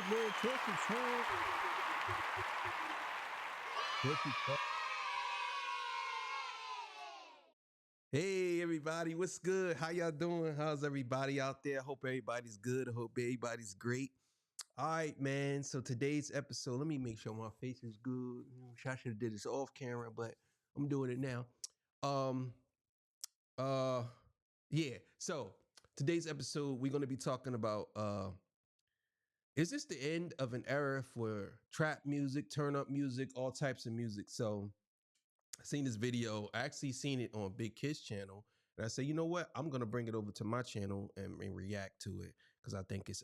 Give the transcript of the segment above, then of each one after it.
man. Turkey time. Turkey time. Hey everybody, what's good? How y'all doing? How's everybody out there? Hope everybody's good. I hope everybody's great. All right, man. So today's episode, let me make sure my face is good. I should have did this off camera, but I'm doing it now. Um, uh, yeah. So today's episode, we're gonna be talking about is this the end of an era for trap music, turn up music, all types of music? So I seen this video. I actually seen it on Big Kid's channel. And I said, you know what? I'm gonna bring it over to my channel and react to it because I think it's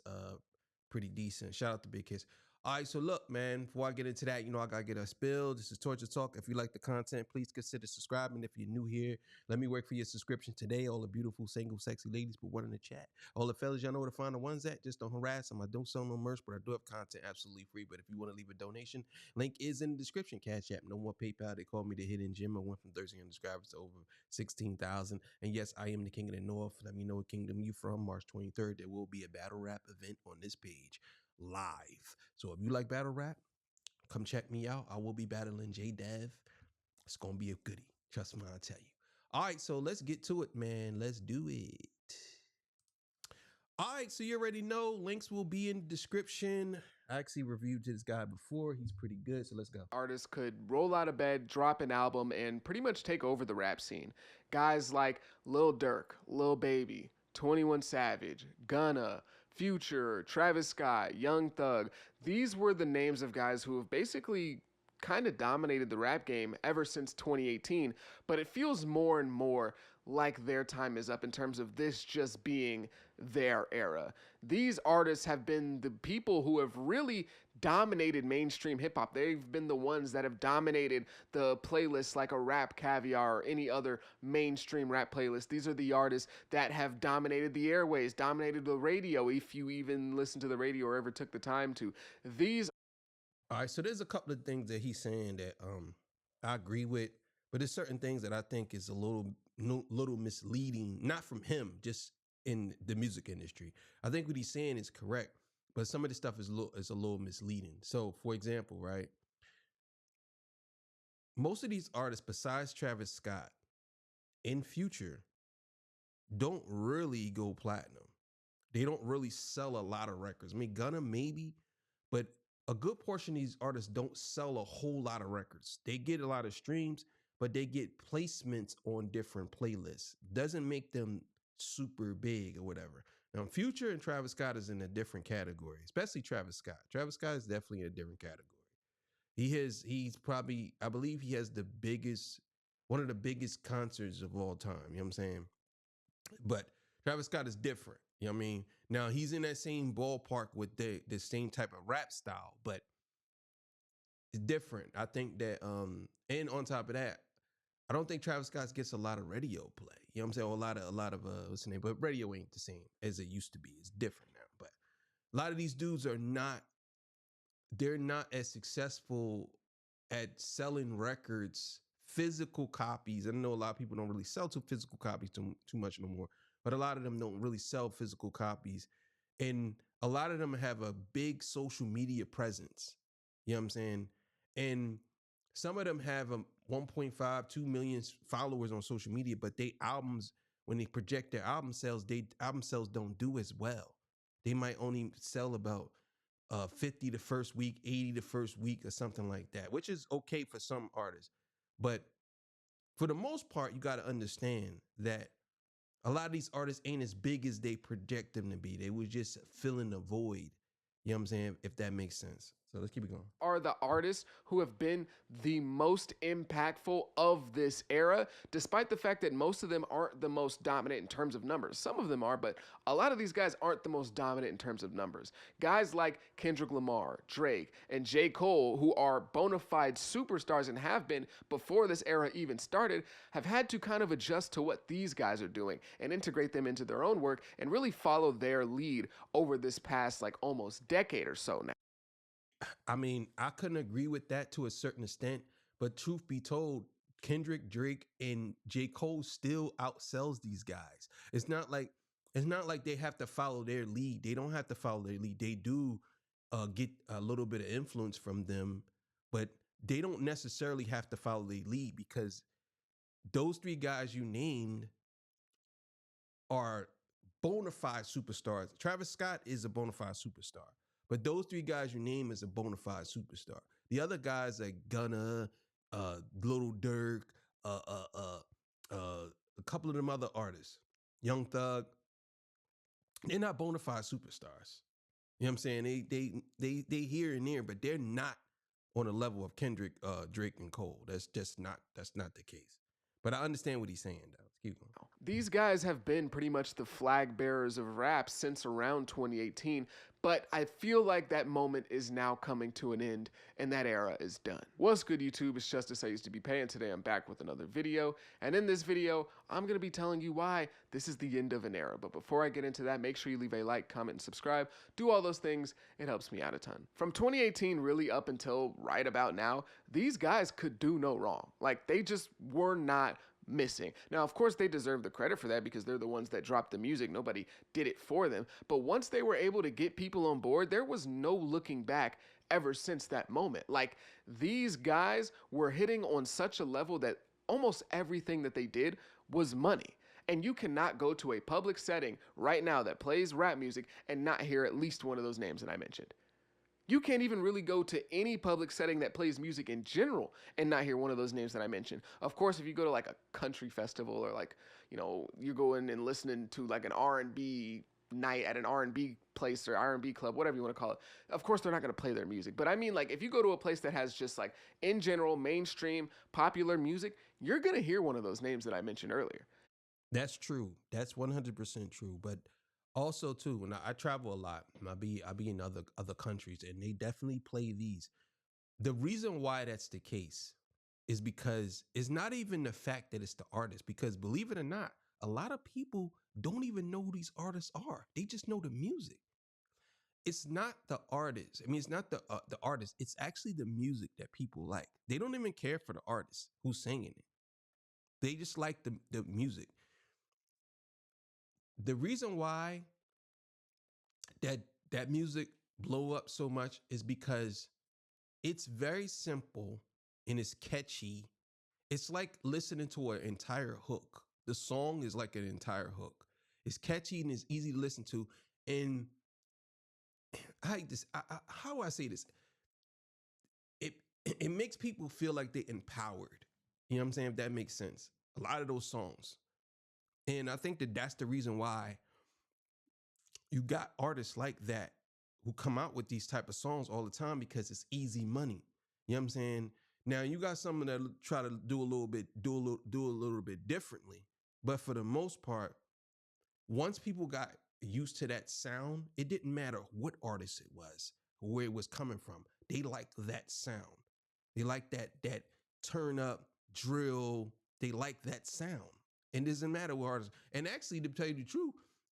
pretty decent. Shout out to Big Kids. All right, so look, man, before I get into that, I gotta get a spill. This is Torture Talk. If you like the content, please consider subscribing. If you're new here, let me work for your subscription today. All the beautiful, single, sexy ladies, put one in the chat. All the fellas, y'all know where to find the ones at. Just don't harass them. I don't sell no merch, but I do have content absolutely free. But if you want to leave a donation, link is in the description. Cash App, no more PayPal. They call me the Hidden Gem. I went from 1,300 subscribers to over 16,000. And yes, I am the King of the North. Let me know what kingdom you from. March 23rd, there will be a battle rap event on this page live. So if you like battle rap, come check me out. I will be battling J Dev. It's gonna be a goodie. Trust me, I tell you. All right, so let's get to it, man. Let's do it. All right, so you already know. Links will be in the description. I actually reviewed this guy before. He's pretty good, so let's go. Artists could roll out of bed, drop an album, and pretty much take over the rap scene. Guys like Lil Durk, Lil Baby, 21 Savage, Gunna, Future, Travis Scott, Young Thug. These were the names of guys who have basically kind of dominated the rap game ever since 2018, but it feels more and more like their time is up in terms of this just being their era. These artists have been the people who have really dominated mainstream hip hop. They've been the ones that have dominated the playlists like a Rap Caviar or any other mainstream rap playlist. These are the artists that have dominated the airways, dominated the radio, if you even listen to the radio or ever took the time to. These All right, so there's a couple of things that he's saying that I agree with, but there's certain things that I think is a little misleading, not from him, just in the music industry. I think what he's saying is correct, but some of the stuff is a little misleading. So, for example, right, most of these artists, besides Travis Scott, in Future, don't really go platinum. They don't really sell a lot of records. I mean, Gunna maybe, but a good portion of these artists don't sell a whole lot of records. They get a lot of streams, but they get placements on different playlists. Doesn't make them super big or whatever. Now, Future and Travis Scott is in a different category, especially Travis Scott. Travis Scott is definitely in a different category. He's probably, I believe he has one of the biggest concerts of all time. You know what I'm saying? But Travis Scott is different. You know what I mean? Now he's in that same ballpark with the same type of rap style, but it's different. I think that and on top of that, I don't think Travis Scott gets a lot of radio play. You know what I'm saying? Or a lot of what's the name? But radio ain't the same as it used to be. It's different now. But a lot of these dudes they're not as successful at selling records, physical copies. I know a lot of people don't really sell physical copies too much no more, but a lot of them don't really sell physical copies. And a lot of them have a big social media presence. You know what I'm saying? And some of them have 1.5, 2 million followers on social media, but they albums, when they project their album sales, album sales don't do as well. They might only sell about 50 the first week, 80 the first week, or something like that, which is okay for some artists. But for the most part, you got to understand that a lot of these artists ain't as big as they project them to be. They was just filling a void. You know what I'm saying? If that makes sense. So let's keep it going. are the artists who have been the most impactful of this era, despite the fact that most of them aren't the most dominant in terms of numbers. Some of them are, but a lot of these guys aren't the most dominant in terms of numbers. Guys like Kendrick Lamar, Drake, and J. Cole, who are bona fide superstars and have been before this era even started, have had to kind of adjust to what these guys are doing and integrate them into their own work and really follow their lead over this past like almost decade or so now. I mean, I couldn't agree with that to a certain extent, but truth be told, Kendrick, Drake, and J. Cole still outsells these guys. It's not like they have to follow their lead. They don't have to follow their lead. They do get a little bit of influence from them, but they don't necessarily have to follow the lead because those three guys you named are bona fide superstars. Travis Scott is a bona fide superstar, but those three guys you name is a bona fide superstar. The other guys like Gunna, Little Durk, uh, uh, uh, a couple of them other artists, Young Thug, they're not bona fide superstars. You know what I'm saying? They here and there, but they're not on the level of Kendrick, Drake, and Cole. That's not the case. But I understand what he's saying, though. Keep going. These guys have been pretty much the flag bearers of rap since around 2018, but I feel like that moment is now coming to an end and that era is done. What's good, YouTube? It's Justice I Used to Be Paying. Today I'm back with another video, and in this video, I'm going to be telling you why this is the end of an era. But before I get into that, make sure you leave a like, comment, and subscribe. Do all those things. It helps me out a ton. From 2018 really up until right about now, these guys could do no wrong. Like, they just were not missing. Now, of course, they deserve the credit for that because they're the ones that dropped the music. Nobody did it for them. But once they were able to get people on board, there was no looking back ever since that moment. Like, these guys were hitting on such a level that almost everything that they did was money. And you cannot go to a public setting right now that plays rap music and not hear at least one of those names that I mentioned. You can't even really go to any public setting that plays music in general and not hear one of those names that I mentioned. Of course, if you go to like a country festival or like, you're going and listening to like an R&B night at an R&B place or R&B club, whatever you want to call it, of course they're not going to play their music. But I mean, like, if you go to a place that has just like in general mainstream popular music, you're going to hear one of those names that I mentioned earlier. That's true. That's 100% true. But also too, when I travel a lot, and I be in other countries, and they definitely play these. The reason why that's the case is because it's not even the fact that it's the artist. Because believe it or not, a lot of people don't even know who these artists are. They just know the music. It's not the artist. I mean, it's not the artist. It's actually the music that people like. They don't even care for the artist who's singing it. They just like the music. The reason why that that music blow up so much is because it's very simple and it's catchy. It's like listening to an entire hook. The song is like an entire hook. It's catchy and it's easy to listen to. And how do I say this? It it makes people feel like they're empowered. You know what I'm saying? If that makes sense. A lot of those songs. And I think that that's the reason why you got artists like that who come out with these type of songs all the time because it's easy money. You know what I'm saying? Now you got someone that try to do a little bit differently, but for the most part, once people got used to that sound, it didn't matter what artist it was, where it was coming from. They liked that sound. They like that turn up drill. They like that sound. And it doesn't matter what artist. And actually, to tell you the truth,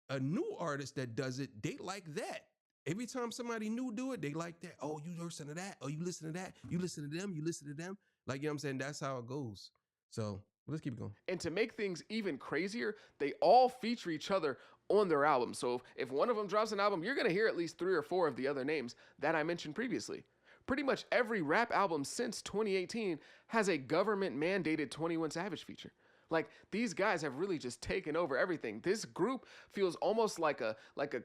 a new artist that does it, they like that. Every time somebody new do it, they like that. Oh, you listen to that. Oh, you listen to that. You listen to them. You listen to them. Like, you know what I'm saying? That's how it goes. So let's keep going. And to make things even crazier, they all feature each other on their album. So if one of them drops an album, you're going to hear at least 3 or 4 of the other names that I mentioned previously. Pretty much every rap album since 2018 has a government mandated 21 Savage feature. Like, these guys have really just taken over everything. This group feels almost like a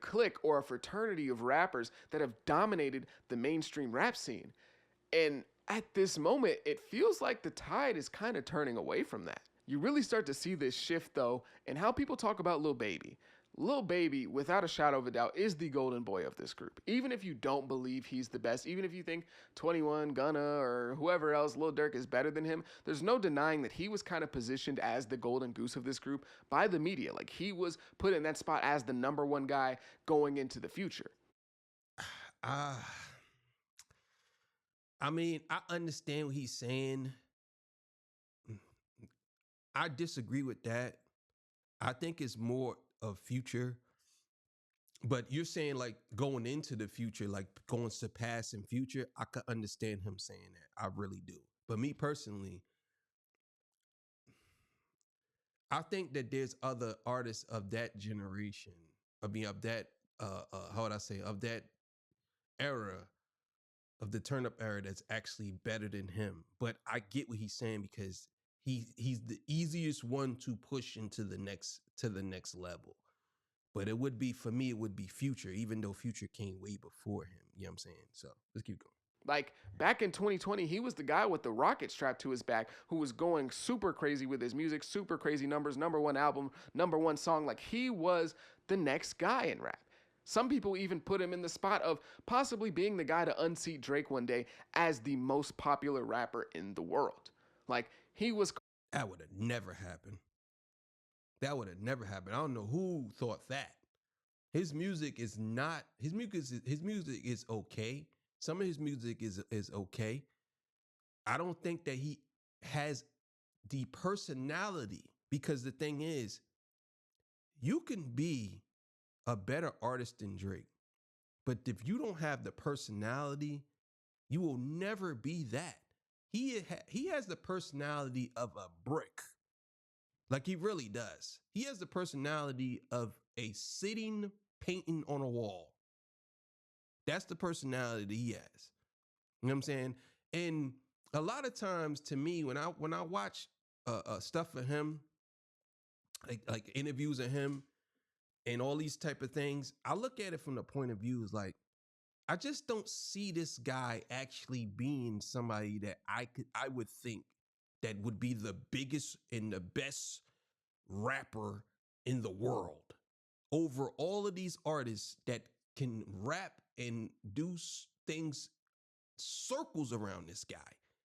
clique or a fraternity of rappers that have dominated the mainstream rap scene. And at this moment, it feels like the tide is kind of turning away from that. You really start to see this shift, though, in how people talk about Lil Baby. Lil Baby, without a shadow of a doubt, is the golden boy of this group. Even if you don't believe he's the best, even if you think 21, Gunna, or whoever else, Lil Durk, is better than him, there's no denying that he was kind of positioned as the golden goose of this group by the media. Like, he was put in that spot as the #1 guy going into the future. Uh, I mean, I understand what he's saying. I disagree with that. I think it's more of future. But you're saying like going into the future, like going to past and future. I could understand him saying that. I really do. But me personally, I think that there's other artists of that generation. I mean, of that, how would I say, of that era of the turn up era that's actually better than him. But I get what he's saying because he's the easiest one to push into the next level. But it would be for me, it would be Future, even though Future came way before him. You know what I'm saying? So let's keep going. Like back in 2020, he was the guy with the rocket strapped to his back who was going super crazy with his music, super crazy numbers, number one album, number one song. Like he was the next guy in rap. Some people even put him in the spot of possibly being the guy to unseat Drake one day as the most popular rapper in the world. Like he was. That would have never happened. That would have never happened. I don't know who thought that. His music is not his music is okay. Some of his music is okay. I don't think that he has the personality because the thing is, you can be a better artist than Drake, but if you don't have the personality, you will never be that. He has the personality of a brick. Like he really does. He has the personality of a sitting painting on a wall. That's the personality he has. You know what I'm saying? And a lot of times, to me, when I watch stuff of him, like interviews of him and all these type of things, I look at it from the point of view is like I just don't see this guy actually being somebody that I would think that would be the biggest and the best rapper in the world over all of these artists that can rap and do things circles around this guy.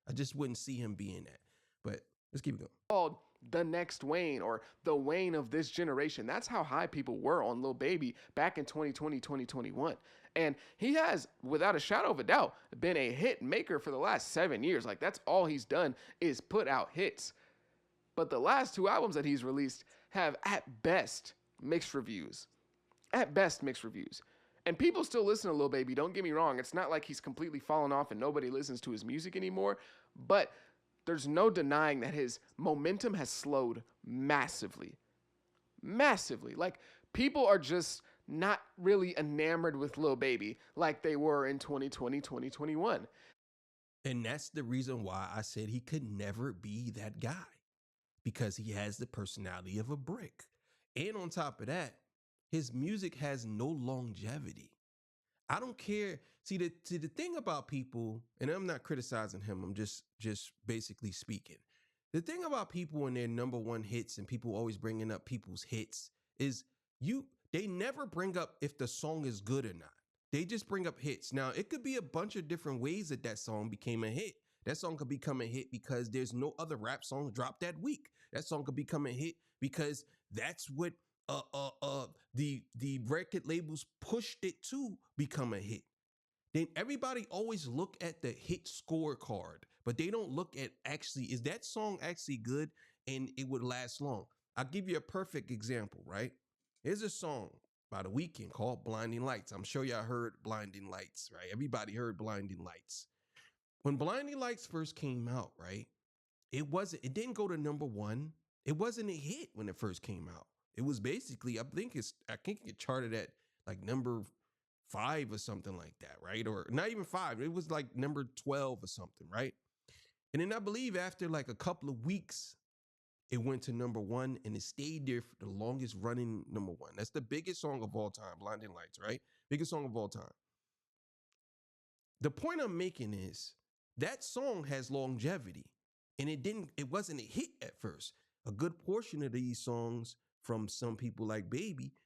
I just wouldn't see him being that. But let's keep it going. Called the next Wayne or the Wayne of this generation. That's how high people were on Lil Baby back in 2020, 2021. And he has, without a shadow of a doubt, been a hit maker for the last 7 years. Like that's all he's done is put out hits. But the last two albums that he's released have at best mixed reviews. At best mixed reviews. And people still listen to Lil Baby, don't get me wrong. It's not like he's completely fallen off and nobody listens to his music anymore. But there's no denying that his momentum has slowed massively. Massively. Like, people are just not really enamored with Lil Baby like they were in 2020, 2021. And that's the reason why I said he could never be that guy because he has the personality of a brick. And on top of that, his music has no longevity. I don't care. See, the thing about people, and I'm not criticizing him, I'm just basically speaking. The thing about people and their number one hits and people always bringing up people's hits is they never bring up if the song is good or not. They just bring up hits. Now, it could be a bunch of different ways that song became a hit. That song could become a hit because there's no other rap songs dropped that week. That song could become a hit because that's what the record labels pushed it to become a hit. Then everybody always look at the hit scorecard, but they don't look at actually, is that song actually good and it would last long? I'll give you a perfect example, right? Here's a song by The Weeknd called Blinding Lights. I'm sure y'all heard Blinding Lights, right? Everybody heard Blinding Lights. When Blinding Lights first came out, right? It didn't go to number one. It wasn't a hit when it first came out. It was basically, I think it charted at like number 5 or something like that, right? Or not even 5. It was like number 12 or something, right? And then I believe after like a couple of weeks, it went to number 1 and it stayed there for the longest running number 1. That's the biggest song of all time, Blinding Lights, right? Biggest song of all time. The point I'm making is that song has longevity and it wasn't a hit at first. A good portion of these songs from some people like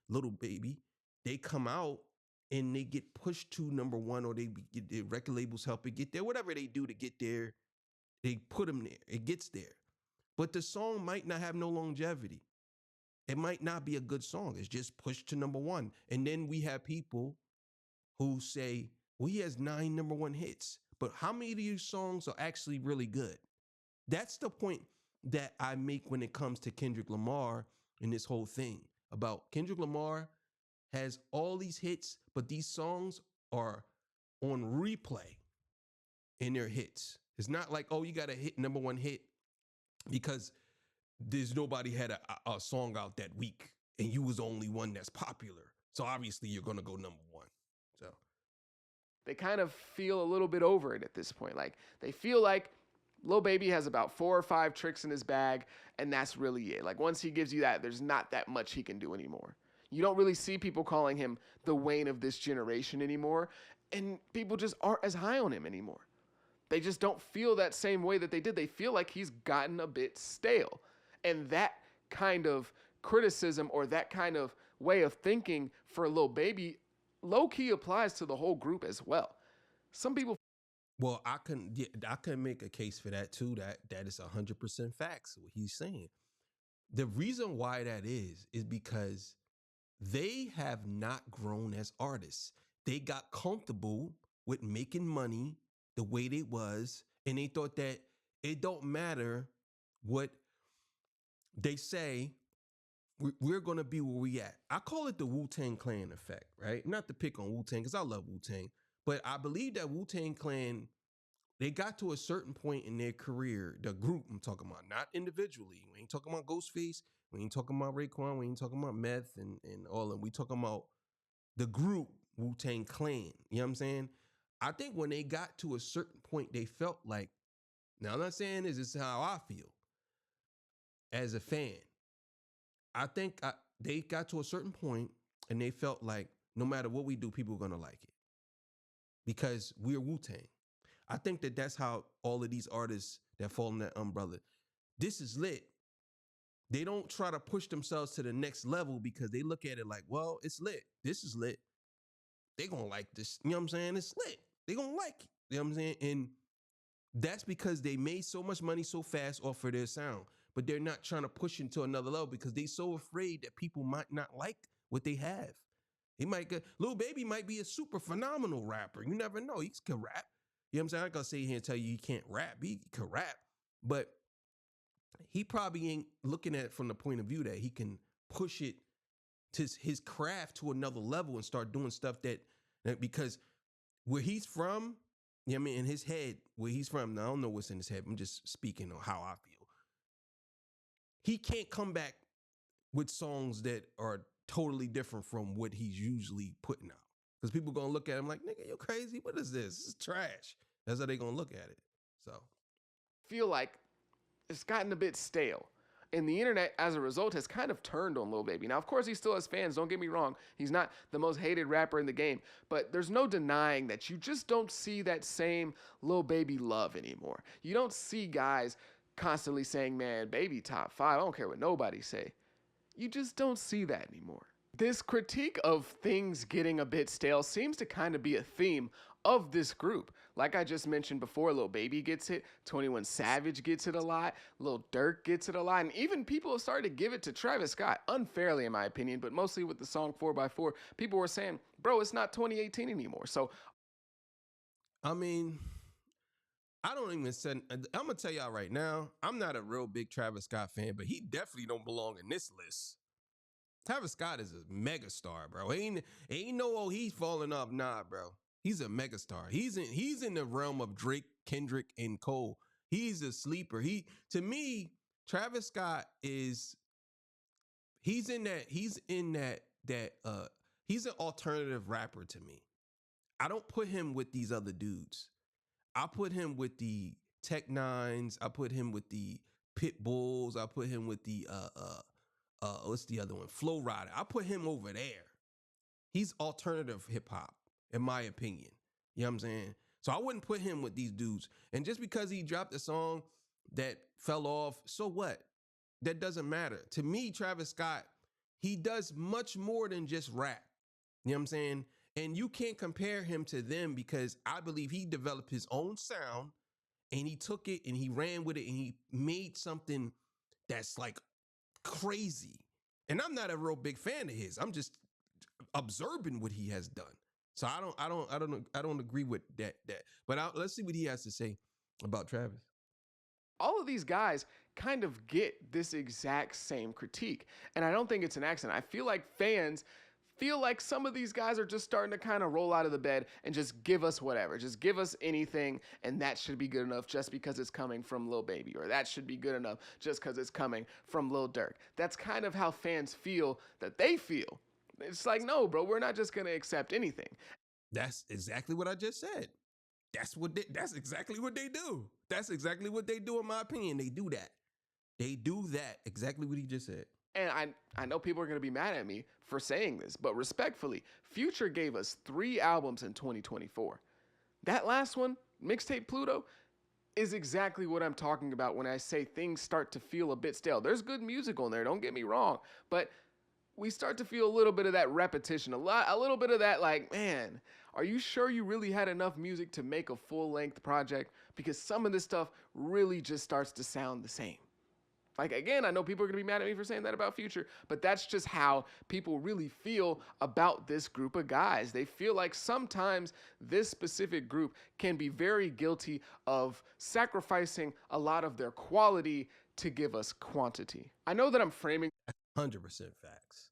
Lil Baby, they come out and they get pushed to number 1 or they get their record labels help it get there. Whatever they do to get there, they put them there. It gets there. But the song might not have no longevity. It might not be a good song. It's just pushed to number 1. And then we have people who say, well, he has 9 number 1 hits. But how many of these songs are actually really good? That's the point that I make when it comes to Kendrick Lamar and this whole thing about Kendrick Lamar has all these hits, but these songs are on replay in their hits. It's not like, oh, you got a hit number 1 hit because there's nobody had a song out that week and you was the only one that's popular. So obviously you're going to go number 1. So They kind of feel a little bit over it at this point. Like they feel like Lil Baby has about 4 or 5 tricks in his bag, and that's really it. Like once he gives you that, there's not that much he can do anymore. You don't really see people calling him the Wayne of this generation anymore, and people just aren't as high on him anymore. They just don't feel that same way that they did. They feel like he's gotten a bit stale. And that kind of criticism or that kind of way of thinking for Lil Baby low key applies to the whole group as well. Some people. Well, I can make a case for that too. That is 100% facts. What he's saying. The reason why that is because they have not grown as artists. They got comfortable with making money the way they was, and they thought that it don't matter what they say. We're gonna be where we at. I call it the Wu-Tang Clan effect, right? Not to pick on Wu-Tang because I love Wu-Tang, but I believe that Wu-Tang Clan, they got to a certain point in their career, the group I'm talking about, not individually. We ain't talking about Ghostface, we ain't talking about Raekwon, we ain't talking about Meth and all of them. We talking about the group Wu-Tang Clan. You know what I'm saying? I think when they got to a certain point, they felt like, now I'm not saying this is how I feel as a fan. I think they got to a certain point and they felt like no matter what we do, people are going to like it because we're Wu-Tang. I think that that's how all of these artists that fall in that umbrella, this is lit. They don't try to push themselves to the next level because they look at it like, well, it's lit. This is lit. They gonna like this. You know what I'm saying? It's lit. They gonna like it. You know what I'm saying? And that's because they made so much money so fast off of their sound. But they're not trying to push into another level because they so afraid that people might not like what they have. He might get Lil Baby might be a super phenomenal rapper. You never know. He can rap. You know what I'm saying? I'm gonna sit here and tell you he can't rap. He can rap, but he probably ain't looking at it from the point of view that he can push it to his craft to another level and start doing stuff that because where he's from, you know what I mean, in his head, where he's from, now I don't know what's in his head. I'm just speaking on how I feel. He can't come back with songs that are totally different from what he's usually putting out. Because people gonna look at him like, nigga, you're crazy. What is this? This is trash. That's how they gonna look at it. So Feel like it's gotten a bit stale. And the internet, as a result, has kind of turned on Lil Baby. Now, of course, he still has fans. Don't get me wrong. He's not the most hated rapper in the game. But there's no denying that you just don't see that same Lil Baby love anymore. You don't see guys constantly saying, man, Baby top 5. I don't care what nobody say. You just don't see that anymore. This critique of things getting a bit stale seems to kind of be a theme of this group. Like I just mentioned before, Lil Baby gets it, 21 Savage gets it a lot, Lil Durk gets it a lot, and even people have started to give it to Travis Scott, unfairly in my opinion, but mostly with the song 4x4, people were saying, bro, it's not 2018 anymore. So, I mean, I don't even send. I'm gonna tell y'all right now, I'm not a real big Travis Scott fan, but he definitely don't belong in this list. Travis Scott is a megastar, bro. Ain't no he's falling off. Nah, bro. He's a megastar. He's in the realm of Drake, Kendrick, and Cole. He's a sleeper. To me, Travis Scott he's in that he's an alternative rapper to me. I don't put him with these other dudes. I put him with the Tech Nines. I put him with the Pit Bulls. I put him with the what's the other one? Flow Rider. I put him over there. He's alternative hip hop, in my opinion. You know what I'm saying? So I wouldn't put him with these dudes. And just because he dropped a song that fell off, so what? That doesn't matter. To me, Travis Scott, he does much more than just rap. You know what I'm saying? And you can't compare him to them because I believe he developed his own sound and he took it and he ran with it and he made something that's like crazy. And I'm not a real big fan of his. I'm just observing what he has done. So I don't agree with that. But let's see what he has to say about Travis. all of these guys kind of get this exact same critique. And I don't think it's an accident. I feel like fans feel like some of these guys are just starting to kind of roll out of the bed and just give us whatever. Just give us anything, and that should be good enough just because it's coming from Lil Baby, or that should be good enough just because it's coming from Lil Durk. That's kind of how fans feel that they feel. It's like, no, bro, we're not just going to accept anything. That's exactly what I just said. That's exactly what they do. That's exactly what they do, in my opinion. They do that. They do that. Exactly what he just said. And I know people are going to be mad at me for saying this, but respectfully, Future gave us 3 albums in 2024. That last one, Mixtape Pluto, is exactly what I'm talking about when I say things start to feel a bit stale. There's good music on there, don't get me wrong, but we start to feel a little bit of that repetition, a little bit of that, like, man, are you sure you really had enough music to make a full-length project? Because some of this stuff really just starts to sound the same. Like, again, I know people are gonna be mad at me for saying that about Future, but that's just how people really feel about this group of guys. They feel like sometimes this specific group can be very guilty of sacrificing a lot of their quality to give us quantity. I know that I'm framing 100% facts.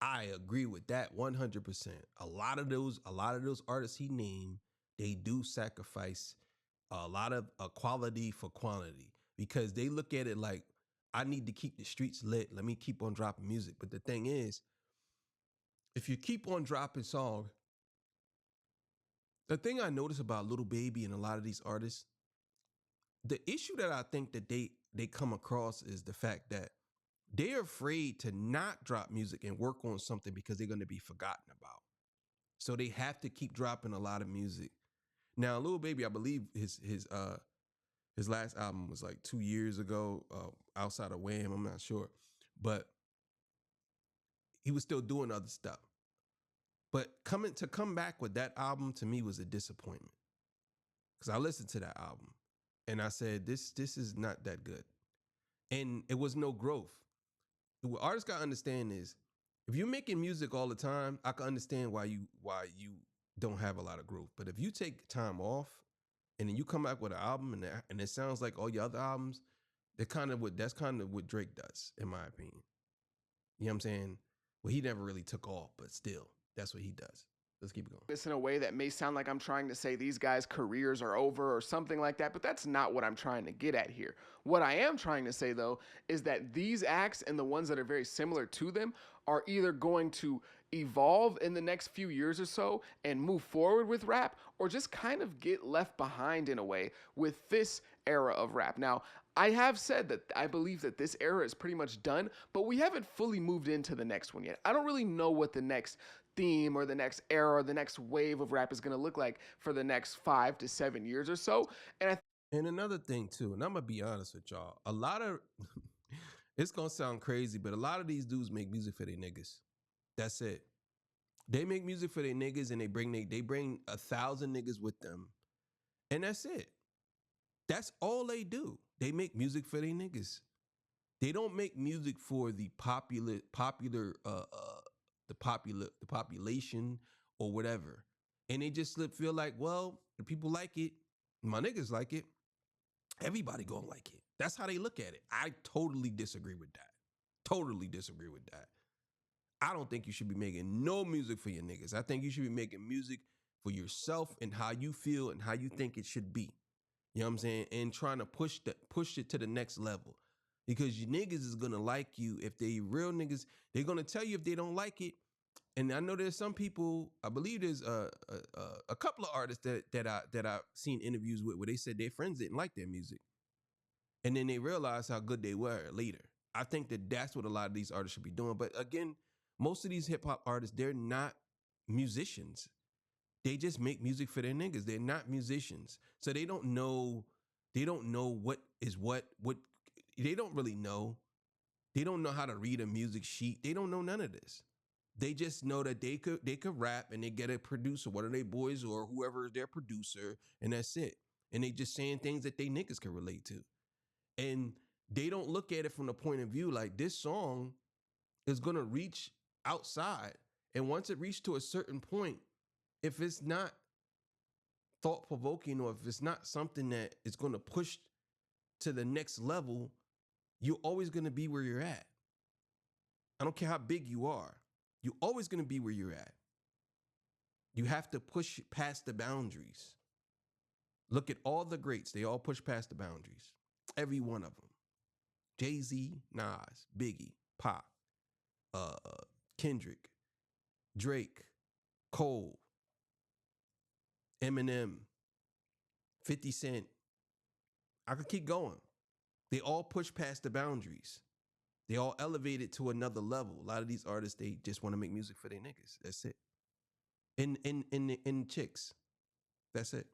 I agree with that 100%. A lot of those artists he named, they do sacrifice a lot of quality for quantity because they look at it like, I need to keep the streets lit. Let me keep on dropping music. But the thing is, if you keep on dropping songs, the thing I notice about Lil Baby and a lot of these artists, the issue that I think that they come across is the fact that they're afraid to not drop music and work on something because they're going to be forgotten about. So they have to keep dropping a lot of music. Now, Lil Baby, I believe his last album was like 2 years ago, outside of Wham. I'm not sure, but he was still doing other stuff. But come back with that album to me was a disappointment because I listened to that album and I said this is not that good, and it was no growth. What artists gotta understand is if you're making music all the time, I can understand why you don't have a lot of growth. But if you take time off and then you come back with an album and it sounds like all your other albums, that's kind of what Drake does, in my opinion. You know what I'm saying? Well, he never really took off, but still, that's what he does. Let's keep it going. this in a way that may sound like I'm trying to say these guys' careers are over or something like that, but that's not what I'm trying to get at here. What I am trying to say, though, is that these acts and the ones that are very similar to them are either going to evolve in the next few years or so and move forward with rap, or just kind of get left behind in a way with this era of rap. Now, I have said that I believe that this era is pretty much done, but we haven't fully moved into the next one yet. I don't really know what the next theme or the next era or the next wave of rap is going to look like for the next 5 to 7 years or so. And And another thing too, and I'm gonna be honest with y'all, a lot of it's gonna sound crazy, but a lot of these dudes make music for their niggas. That's it. They make music for their niggas and they bring 1,000 niggas with them. And that's it. That's all they do. They make music for their niggas. They don't make music for the the population or whatever. And they just feel like, well, the people like it, my niggas like it, everybody gonna like it. That's how they look at it. I totally disagree with that. Totally disagree with that. I don't think you should be making no music for your niggas. I think you should be making music for yourself and how you feel and how you think it should be. You know what I'm saying? And trying to push it to the next level. Because your niggas is gonna like you. If they real niggas, they're gonna tell you if they don't like it. And I know there's some people. I believe there's a couple of artists that I've seen interviews with where they said their friends didn't like their music, and then they realized how good they were later. I think that that's what a lot of these artists should be doing. But again, most of these hip hop artists, they're not musicians. They just make music for their niggas. They're not musicians. So they don't know what is what they don't really know. They don't know how to read a music sheet. They don't know none of this. They just know that they could rap and they get a producer, one of their boys or whoever is their producer, and that's it. And they just saying things that they niggas can relate to. And they don't look at it from the point of view like this song is gonna reach outside. And once it reaches to a certain point, if it's not thought provoking or if it's not something that is gonna push to the next level, you're always gonna be where you're at. I don't care how big you are. You're always gonna be where you're at. You have to push past the boundaries. Look at all the greats. They all push past the boundaries. Every one of them. Jay-Z, Nas, Biggie, Pop, uh, Kendrick, Drake, Cole, Eminem, 50 Cent. I could keep going. They all push past the boundaries. They all elevated to another level. A lot of these artists, they just want to make music for their niggas. That's it. In chicks. That's it.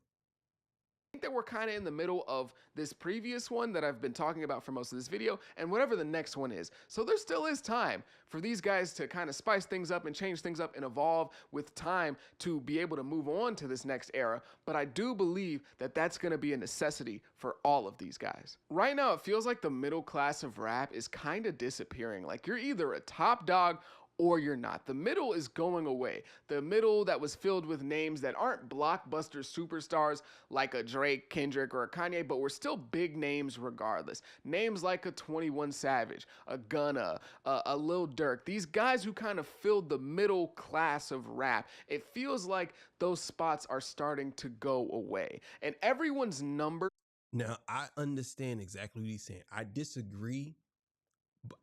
Think that we're kind of in the middle of this previous one that I've been talking about for most of this video and whatever the next one is. So there still is time for these guys to kind of spice things up and change things up and evolve with time to be able to move on to this next era. But I do believe that that's going to be a necessity for all of these guys. Right now, it feels like the middle class of rap is kind of disappearing. Like you're either a top dog or you're not. The middle is going away. The middle that was filled with names that aren't blockbuster superstars like a Drake, Kendrick, or a Kanye, but were still big names regardless. Names like a 21 Savage, a Gunna, a Lil Durk. These guys who kind of filled the middle class of rap. It feels like those spots are starting to go away. And everyone's number. Now, I understand exactly what he's saying. I disagree.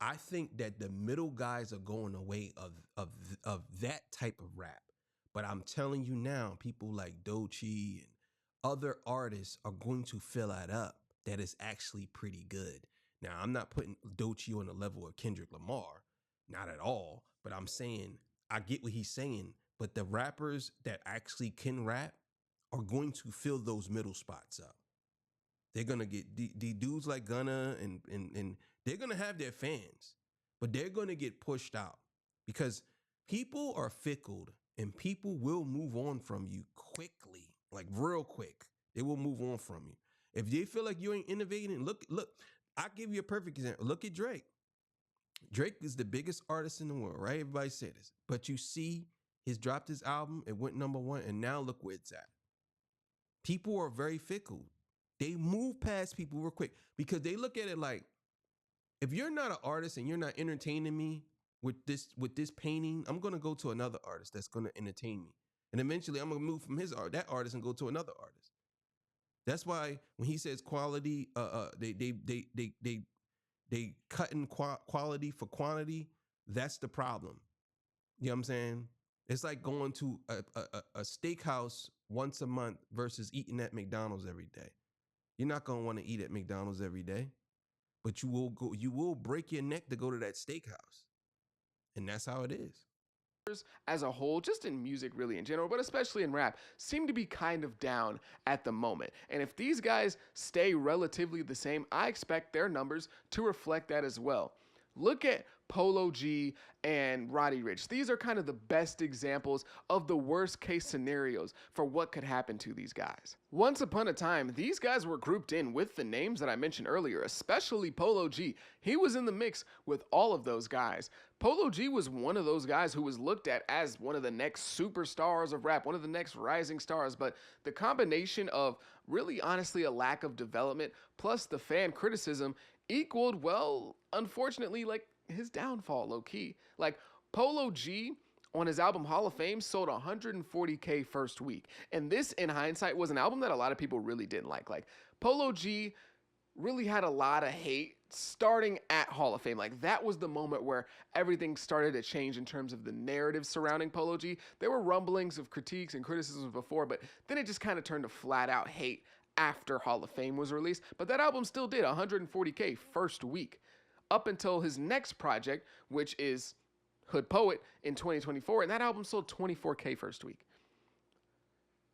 I think that the middle guys are going away of that type of rap. But I'm telling you now, people like Doechii and other artists are going to fill that up. That is actually pretty good. Now, I'm not putting Doechii on the level of Kendrick Lamar, not at all. But I'm saying I get what he's saying. But the rappers that actually can rap are going to fill those middle spots up. They're gonna get the dudes like Gunna and they're gonna have their fans, but they're gonna get pushed out because people are fickle and people will move on from you quickly, like real quick. They will move on from you if they feel like you ain't innovating. Look. I'll give you a perfect example. Look at Drake. Drake is the biggest artist in the world, right? Everybody say this, but you see, he's dropped his album, it went #1, and now look where it's at. People are very fickle. They move past people real quick because they look at it like, if you're not an artist and you're not entertaining me with this painting, I'm gonna go to another artist that's gonna entertain me, and eventually I'm gonna move from that artist and go to another artist. That's why when he says quality, they cutting quality for quantity. That's the problem. You know what I'm saying? It's like going to a steakhouse once a month versus eating at McDonald's every day. You're not gonna want to eat at McDonald's every day, but you will break your neck to go to that steakhouse. And that's how it is. As a whole, just in music really in general, but especially in rap, seem to be kind of down at the moment. And if these guys stay relatively the same, I expect their numbers to reflect that as well. Look at Polo G and Roddy Ricch. These are kind of the best examples of the worst case scenarios for what could happen to these guys. Once upon a time, these guys were grouped in with the names that I mentioned earlier, especially Polo G. He was in the mix with all of those guys. Polo G was one of those guys who was looked at as one of the next superstars of rap, one of the next rising stars, but the combination of really honestly a lack of development plus the fan criticism equaled, well, unfortunately, like his downfall, low key. Like Polo G on his album Hall of Fame sold 140K first week. And this, in hindsight, was an album that a lot of people really didn't like. Like Polo G really had a lot of hate starting at Hall of Fame. Like that was the moment where everything started to change in terms of the narrative surrounding Polo G. There were rumblings of critiques and criticisms before, but then it just kind of turned to flat out hate after Hall of Fame was released. But that album still did 140K first week up until his next project, which is Hood Poet in 2024, and that album sold 24K first week.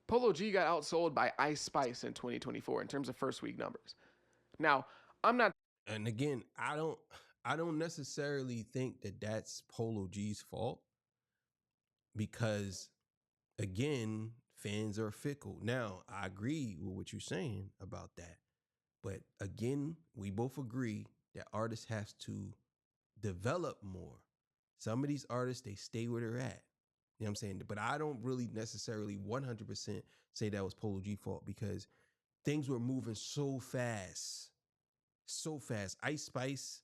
Polo G got outsold by Ice Spice in 2024 in terms of first week numbers. Now, I'm not. And again, I don't necessarily think that that's Polo G's fault because, again, fans are fickle. Now, I agree with what you're saying about that. But again, we both agree that artists have to develop more. Some of these artists, they stay where they're at. You know what I'm saying? But I don't really necessarily 100% say that was Polo G's fault because things were moving so fast. So fast. Ice Spice,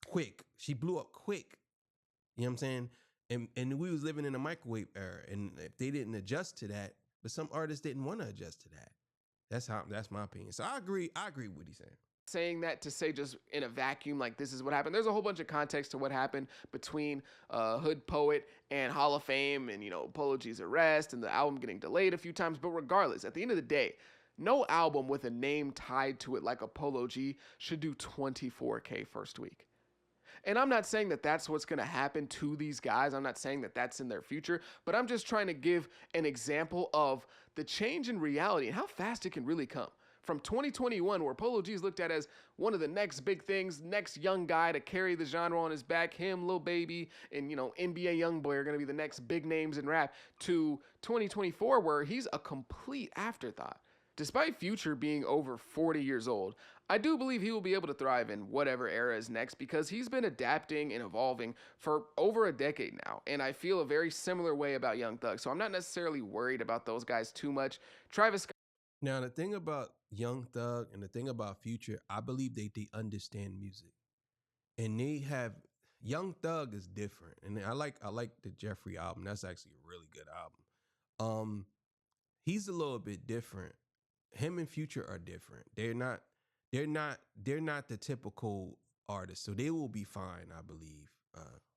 quick. She blew up quick. You know what I'm saying? And we was living in a microwave era. And if they didn't adjust to that, but some artists didn't want to adjust to that. That's my opinion. So I agree with what he's saying. saying that to say just in a vacuum like this is what happened. There's a whole bunch of context to what happened between Hood Poet and Hall of Fame, and Polo G's arrest and the album getting delayed a few times. But regardless, at the end of the day, no album with a name tied to it like Apollo G should do 24K first week. And I'm not saying that that's what's going to happen to these guys. I'm not saying that that's in their future, but I'm just trying to give an example of the change in reality and how fast it can really come. From 2021, where Polo G is looked at as one of the next big things, next young guy to carry the genre on his back, him, Lil Baby, and NBA Youngboy are going to be the next big names in rap, to 2024, where he's a complete afterthought. Despite Future being over 40 years old, I do believe he will be able to thrive in whatever era is next because he's been adapting and evolving for over a decade now. And I feel a very similar way about Young Thug. So I'm not necessarily worried about those guys too much. Travis Scott. Now the thing about Young Thug and the thing about Future, I believe they understand music, and they have Young Thug is different, and I like the Jeffrey album. That's actually a really good album. He's a little bit different. Him and Future are different. They're not the typical artist, so they will be fine, I believe.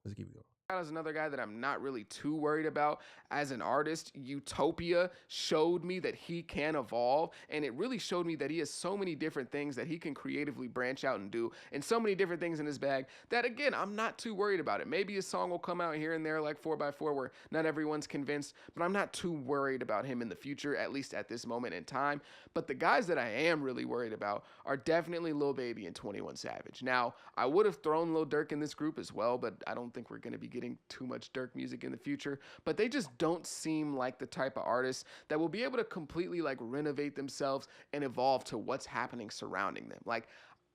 Let's keep it going. Is another guy that I'm not really too worried about as an artist. Utopia showed me that he can evolve, and it really showed me that he has so many different things that he can creatively branch out and do, and so many different things in his bag that, again, I'm not too worried about it. Maybe a song will come out here and there like 4x4 where not everyone's convinced, but I'm not too worried about him in the future, at least at this moment in time. But the guys that I am really worried about are definitely Lil Baby and 21 Savage. Now, I would have thrown Lil Durk in this group as well, but I don't think we're going to be getting too much Durk music in the future. But they just don't seem like the type of artists that will be able to completely renovate themselves and evolve to what's happening surrounding them.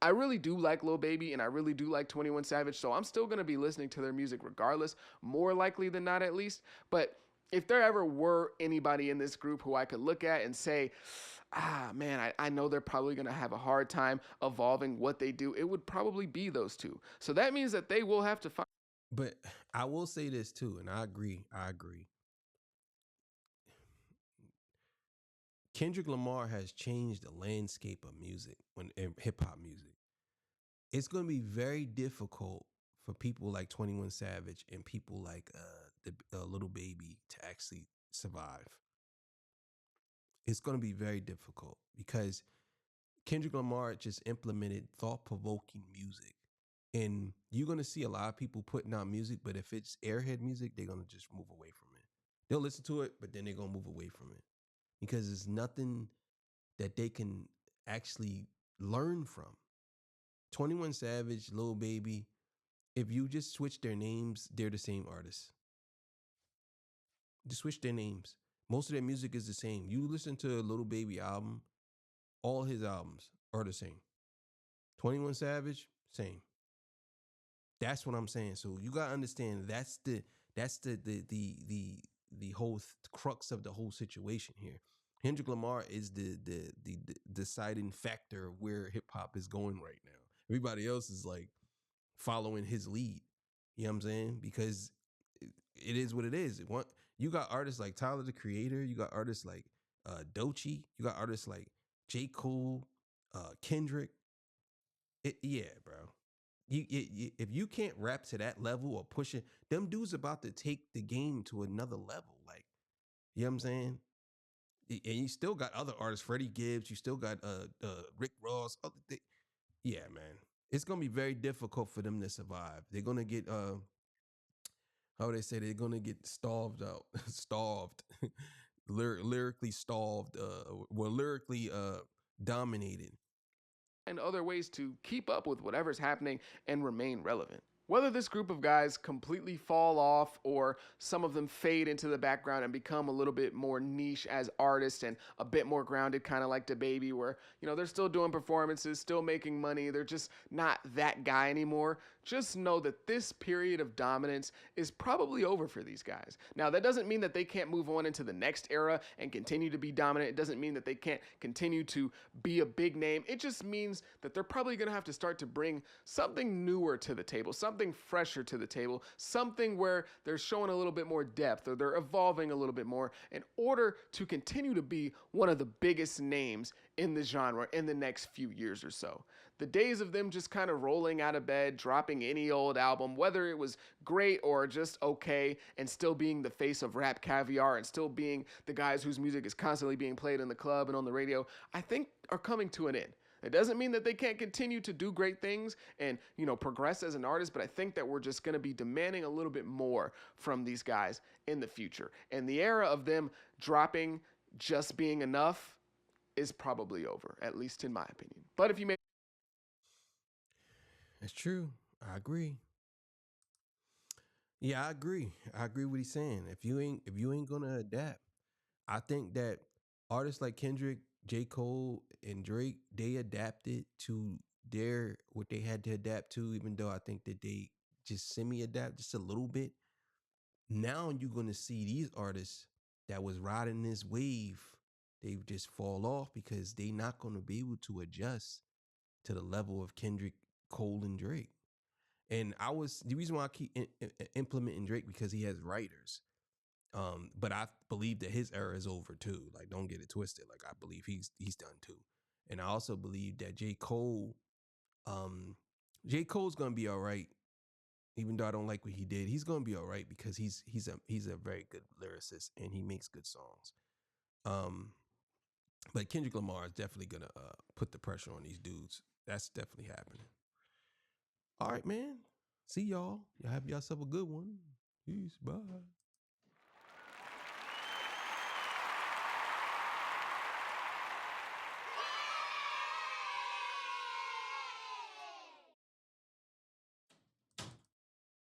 I really do like Lil Baby and I really do like 21 Savage, so I'm still going to be listening to their music regardless, more likely than not at least. But if there ever were anybody in this group who I could look at and say, man, I know they're probably going to have a hard time evolving what they do, it would probably be those two. So that means that they will have to find. But I will say this too, and I agree. Kendrick Lamar has changed the landscape of music, when hip hop music. It's going to be very difficult for people like 21 Savage and people like the Lil Baby to actually survive. It's going to be very difficult because Kendrick Lamar just implemented thought-provoking music. And you're going to see a lot of people putting out music, but if it's airhead music, they're going to just move away from it. They'll listen to it, but then they're going to move away from it because there's nothing that they can actually learn from. 21 Savage, Lil Baby, if you just switch their names, they're the same artists. Just switch their names. Most of their music is the same. You listen to a Lil Baby album, all his albums are the same. 21 Savage, same. That's what I'm saying. So you gotta understand that's the whole crux of the whole situation here. Kendrick Lamar is the deciding factor of where hip hop is going right now. Everybody else is following his lead. You know what I'm saying? Because it is what it is. You got artists like Tyler the Creator. You got artists like Doechii. You got artists like J. Cole, Kendrick. Yeah, bro. If you can't rap to that level or push it, them dudes about to take the game to another level. You know what I'm saying? And you still got other artists, Freddie Gibbs. You still got Rick Ross. Yeah, man. It's gonna be very difficult for them to survive. They're gonna get how they say they're gonna get starved out, starved, lyrically starved. Lyrically dominated. And other ways to keep up with whatever's happening and remain relevant. Whether this group of guys completely fall off or some of them fade into the background and become a little bit more niche as artists and a bit more grounded, kind of like DaBaby, where, they're still doing performances, still making money, they're just not that guy anymore. Just know that this period of dominance is probably over for these guys. Now, that doesn't mean that they can't move on into the next era and continue to be dominant. It doesn't mean that they can't continue to be a big name. It just means that they're probably going to have to start to bring something newer to the table, something fresher to the table, something where they're showing a little bit more depth or they're evolving a little bit more in order to continue to be one of the biggest names in the genre in the next few years or so. The days of them just kind of rolling out of bed, dropping any old album, whether it was great or just okay, and still being the face of rap caviar and still being the guys whose music is constantly being played in the club and on the radio, I think are coming to an end. It doesn't mean that they can't continue to do great things and, progress as an artist, but I think that we're just going to be demanding a little bit more from these guys in the future. And the era of them dropping just being enough is probably over, at least in my opinion. But if you make It's true. I agree. Yeah, I agree. I agree with what he's saying. If you ain't gonna adapt, I think that artists like Kendrick, J. Cole, and Drake, they adapted to their what they had to adapt to, even though I think that they just semi-adapt just a little bit. Now you're gonna see these artists that was riding this wave, they just fall off because they not gonna be able to adjust to the level of Kendrick, Cole, and Drake. And I was the reason why I keep implementing Drake because he has writers. But I believe that his era is over too. Like, don't get it twisted. Like, I believe he's done too. And I also believe that um, J. Cole's gonna be all right, even though I don't like what he did. He's gonna be all right because he's a very good lyricist and he makes good songs. Um, but Kendrick Lamar is definitely gonna put the pressure on these dudes. That's definitely happening. All right, man. See y'all. Y'all have yourself a good one. Peace. Bye.